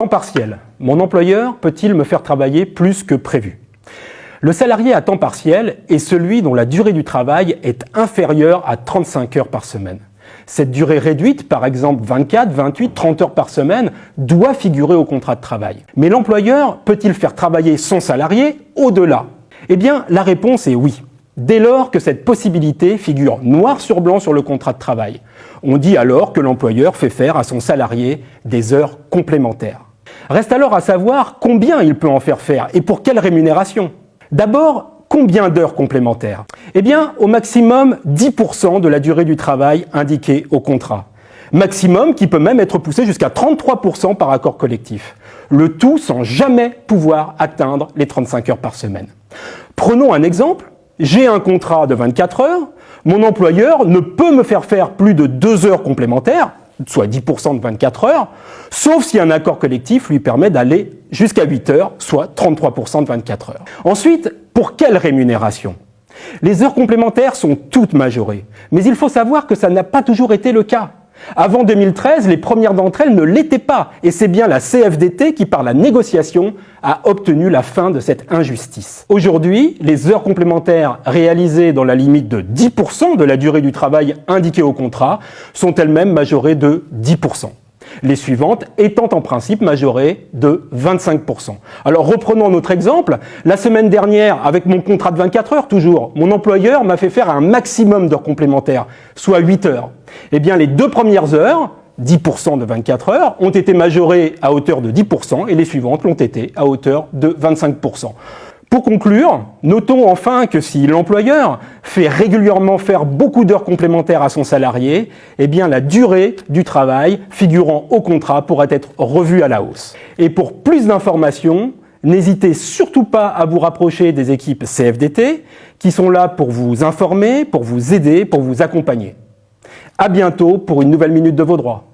Temps partiel. Mon employeur peut-il me faire travailler plus que prévu? Le salarié à temps partiel est celui dont la durée du travail est inférieure à 35 heures par semaine. Cette durée réduite, par exemple 24, 28, 30 heures par semaine, doit figurer au contrat de travail. Mais l'employeur peut-il faire travailler son salarié au-delà? Eh bien, la réponse est oui, dès lors que cette possibilité figure noir sur blanc sur le contrat de travail. On dit alors que l'employeur fait faire à son salarié des heures complémentaires. Reste alors à savoir combien il peut en faire et pour quelle rémunération. D'abord, combien d'heures complémentaires? Eh bien, au maximum 10% de la durée du travail indiquée au contrat. Maximum qui peut même être poussé jusqu'à 33% par accord collectif. Le tout sans jamais pouvoir atteindre les 35 heures par semaine. Prenons un exemple. J'ai un contrat de 24 heures. Mon employeur ne peut me faire plus de 2 heures complémentaires, soit 10% de 24 heures, sauf si un accord collectif lui permet d'aller jusqu'à 8 heures, soit 33% de 24 heures. Ensuite, pour quelle rémunération? Les heures complémentaires sont toutes majorées, mais il faut savoir que ça n'a pas toujours été le cas. Avant 2013, les premières d'entre elles ne l'étaient pas, et c'est bien la CFDT qui, par la négociation, a obtenu la fin de cette injustice. Aujourd'hui, les heures complémentaires réalisées dans la limite de 10% de la durée du travail indiquée au contrat sont elles-mêmes majorées de 10%. Les suivantes étant en principe majorées de 25%. Alors reprenons notre exemple. La semaine dernière, avec mon contrat de 24 heures toujours, mon employeur m'a fait faire un maximum d'heures complémentaires, soit 8 heures. Eh bien, les 2 premières heures, 10% de 24 heures, ont été majorées à hauteur de 10% et les suivantes l'ont été à hauteur de 25%. Pour conclure, notons enfin que si l'employeur fait régulièrement faire beaucoup d'heures complémentaires à son salarié, eh bien la durée du travail figurant au contrat pourrait être revue à la hausse. Et pour plus d'informations, n'hésitez surtout pas à vous rapprocher des équipes CFDT qui sont là pour vous informer, pour vous aider, pour vous accompagner. À bientôt pour une nouvelle Minute de vos droits.